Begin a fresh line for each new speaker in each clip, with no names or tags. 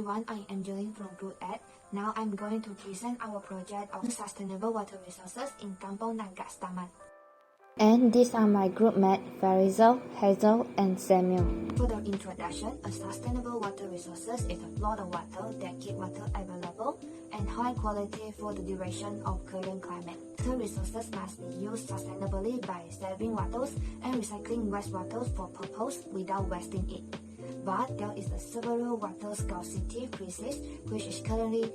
everyone, I am Angeline from Group 8. Now I'm going to present our project of sustainable water resources in Kampong Nangkas Taman.
And these are my group mates, Farizal, Hazel, and Samuel.
For the introduction, a sustainable water resources is a flow of water that keep water available and high quality for the duration of current climate. The resources must be used sustainably by saving waters and recycling wastewater for purpose without wasting it. But there is a several water scarcity crisis, which is currently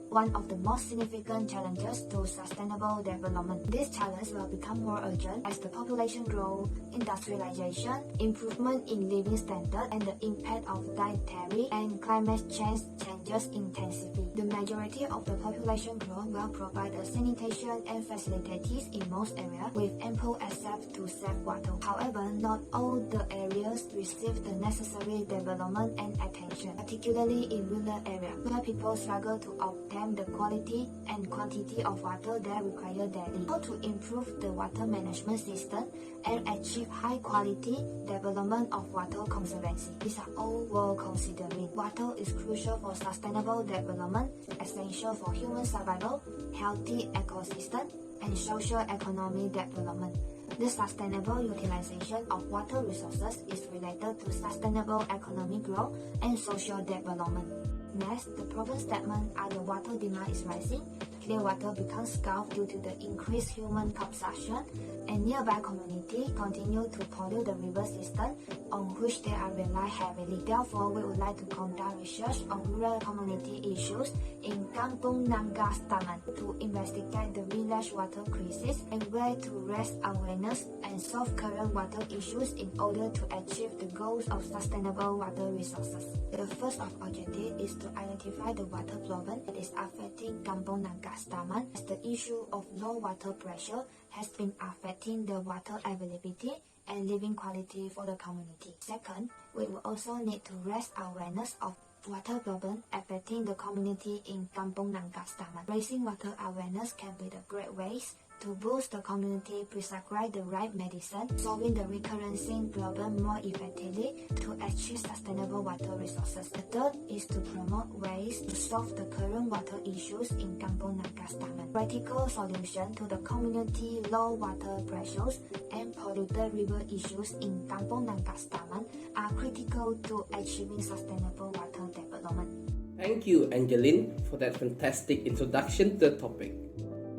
one of the most significant challenges to sustainable development. This challenge will become more urgent as the population growth, industrialization, improvement in living standard, and the impact of dietary and climate change changes intensively. The majority of the population growth will provide the sanitation and facilities in most areas with ample access to safe water. However, not all the areas receive the necessary development and attention, particularly in rural areas where people struggle to obtain the quality and quantity of water they require daily. How to improve the water management system and achieve high quality development of water conservancy. These are all worth considering. Water is crucial for sustainable development, essential for human survival, healthy ecosystem, and socio-economic development. The sustainable utilization of water resources is related to sustainable economic growth and social development. Next, the problem statement are the water demand is rising, clear water becomes scarce due to the increased human consumption, and nearby communities continue to pollute the river system on which they are rely heavily. Therefore, we would like to conduct research on rural community issues in Kampong Nangkas Taman to investigate the village water crisis and way to raise awareness and solve current water issues in order to achieve the goals of sustainable water resources. The first of objective is to identify the water problem that is affecting Kampong Nangkas Taman, as the issue of low water pressure has been affecting the water availability and living quality for the community. Second, we will also need to raise awareness of water problem affecting the community in Kampong Nangkas Taman. Raising water awareness can be the great ways to boost the community, prescribe the right medicine, solving the recurring problem more effectively to achieve sustainable water resources. The third is to promote ways to solve the current water issues in Kampong Nangkas Taman. Practical solution to the community low water pressures and polluted river issues in Kampong Nangkas Taman are critical to achieving sustainable water development.
Thank you, Angeline, for that fantastic introduction to the topic.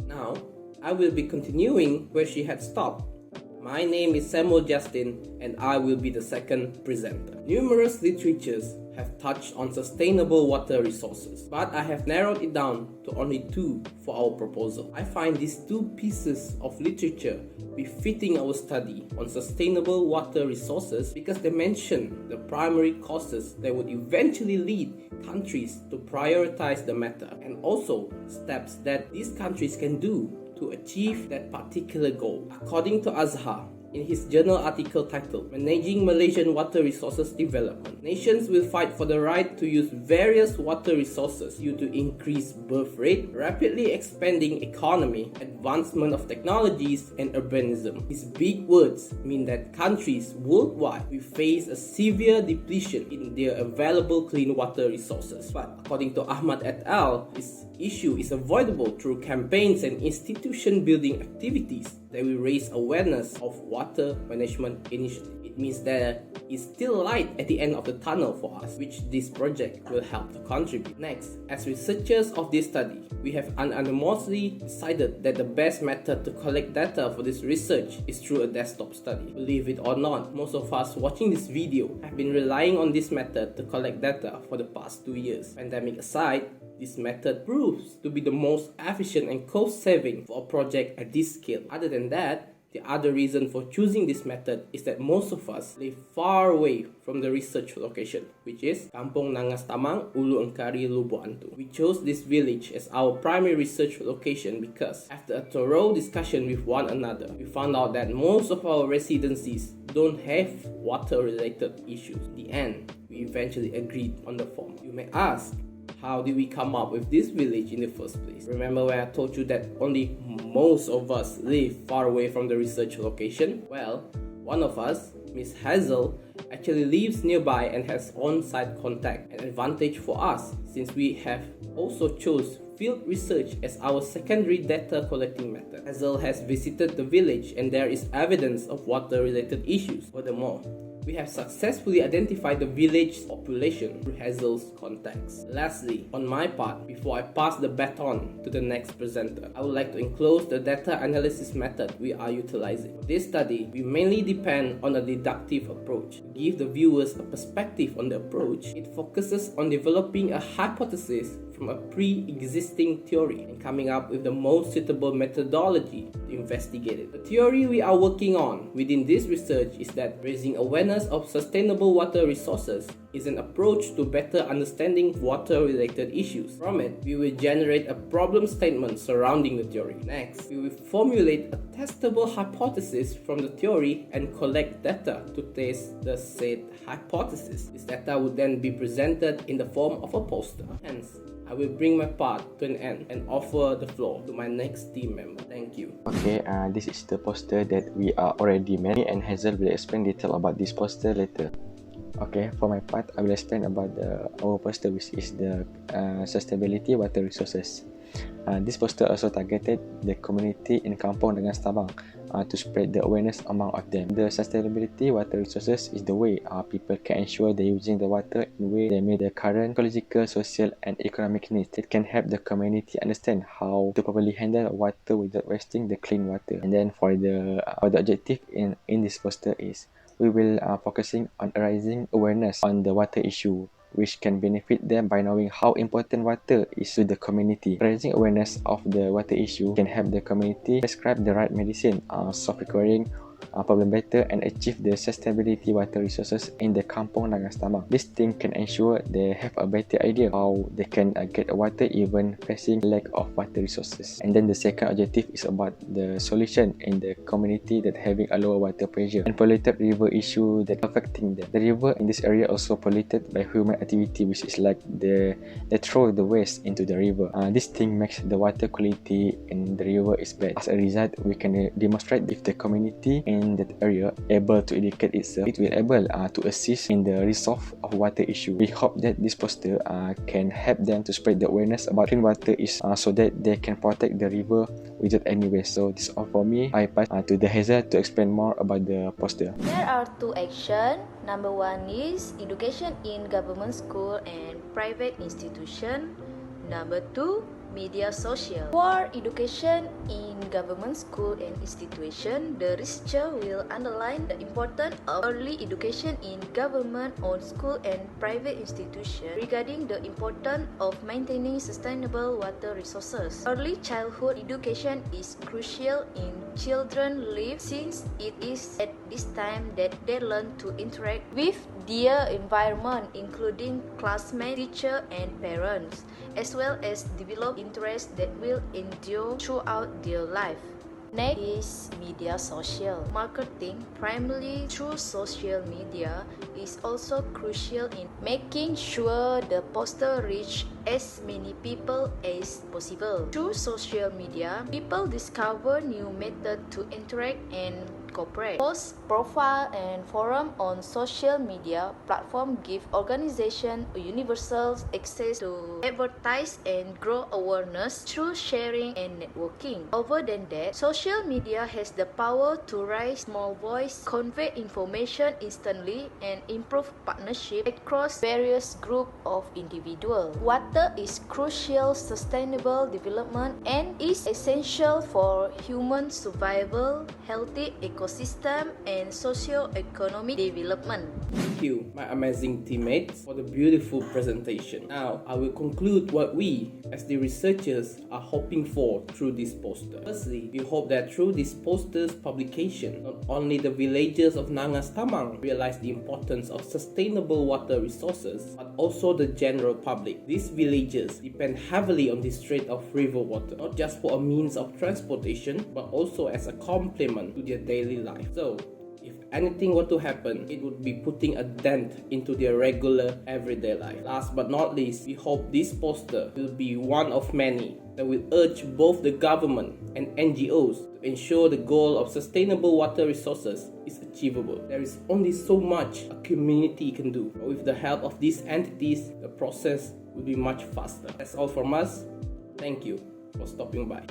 Now, I will be continuing where she had stopped. My name is Samuel Justin and I will be the second presenter. Numerous literatures have touched on sustainable water resources, but I have narrowed it down to only two for our proposal. I find these two pieces of literature befitting our study on sustainable water resources because they mention the primary causes that would eventually lead countries to prioritize the matter, and also steps that these countries can do to achieve that particular goal. According to Azhar, in his journal article titled Managing Malaysian Water Resources Development, nations will fight for the right to use various water resources due to increased birth rate, rapidly expanding economy, advancement of technologies, and urbanism. His big words mean that countries worldwide will face a severe depletion in their available clean water resources. But according to Ahmad et al., this issue is avoidable through campaigns and institution building activities that will raise awareness of water management initiatives. It means there is still light at the end of the tunnel for us, which this project will help to contribute. Next, as researchers of this study, we have unanimously decided that the best method to collect data for this research is through a desktop study. Believe it or not, most of us watching this video have been relying on this method to collect data for the past 2 years. Pandemic aside, this method proves to be the most efficient and cost-saving for a project at this scale. Other than that, the other reason for choosing this method is that most of us live far away from the research location, which is Kampong Nangkas Taman, Ulu Engkari, Lubuk Antu. We chose this village as our primary research location because, after a thorough discussion with one another, we found out that most of our residencies don't have water-related issues. In the end, we eventually agreed on the form. You may ask, how did we come up with this village in the first place? Remember when I told you that only most of us live far away from the research location? Well, one of us, Miss Hazel actually lives nearby and has on-site contact, an advantage for us since we have also chose field research as our secondary data collecting method. Hazel has visited the village and there is evidence of water-related issues. Furthermore, we have successfully identified the village population through Hazel's contacts. Lastly, on my part, before I pass the baton to the next presenter, I would like to enclose the data analysis method we are utilizing. For this study, we mainly depend on a deductive approach. To give the viewers a perspective on the approach, it focuses on developing a hypothesis from a pre-existing theory and coming up with the most suitable methodology to investigate it. The theory we are working on within this research is that raising awareness of sustainable water resources is an approach to better understanding water-related issues. From it, we will generate a problem statement surrounding the theory. Next, we will formulate a testable hypothesis from the theory and collect data to test the said hypothesis. This data would then be presented in the form of a poster. Hence, I will bring my part to an end and offer the floor to my next team member. Thank you.
Okay, this is the poster that we are already made. Me and Hazel will explain detail about this poster later. Okay, for my part, I will explain about our poster, which is the sustainability water resources. This poster also targeted the community in Kampung dengan Stabang to spread the awareness among of them. The sustainability water resources is the way people can ensure they're using the water in a way they meet the current ecological, social and economic needs. It can help the community understand how to properly handle water without wasting the clean water. And then for the objective in this poster is we will focusing on raising awareness on the water issue, which can benefit them by knowing how important water is to the community. Raising awareness of the water issue can help the community prescribe the right medicine, solve recurring problem better and achieve the sustainability water resources in the Kampung Nagastamang. This thing can ensure they have a better idea how they can get water even facing lack of water resources. And then the second objective is about the solution in the community that having a lower water pressure and polluted river issue that affecting them. The river in this area also polluted by human activity, which is like they throw the waste into the river. This thing makes the water quality in the river is bad. As a result, we can demonstrate if the community in that area able to educate itself, it will able to assist in the resolve of water issue. We hope that this poster can help them to spread the awareness about clean water is so that they can protect the river without any waste. So this is all for me. I pass to the Hazel to explain more about the poster.
There are two actions. Number one is education in government school and private institution. Number two, media social. For education in government school and institution, the researcher will underline the importance of early education in government-owned school and private institution regarding the importance of maintaining sustainable water resources. Early childhood education is crucial in children's lives since it is at this time that they learn to interact with their environment, including classmates, teachers, and parents, as well as develop interests that will endure throughout their life. Next is media social. Marketing, primarily through social media, is also crucial in making sure the poster reach as many people as possible. Through social media, people discover new methods to interact and cooperate. Post, profile, and forum on social media platform give organizations universal access to advertise and grow awareness through sharing and networking. Other than that, social media has the power to raise small voice, convey information instantly, and improve partnership across various groups of individuals. Water is crucial sustainable development and is essential for human survival, healthy ecosystem, and socio-economic development.
Thank you, my amazing teammates, for the beautiful presentation. Now, I will conclude what we, as the researchers, are hoping for through this poster. Firstly, we hope that through this poster's publication, not only the villagers of Nangas Tamang realize the importance of sustainable water resources, but also the general public. These villagers depend heavily on this trade of river water, not just for a means of transportation, but also as a complement to their daily life. So, If anything were to happen, it would be putting a dent into their regular everyday life. Last but not least, we hope this poster will be one of many that will urge both the government and NGOs to ensure the goal of sustainable water resources is achievable. There is only so much a community can do, but with the help of these entities, the process will be much faster. That's all from us. Thank you for stopping by.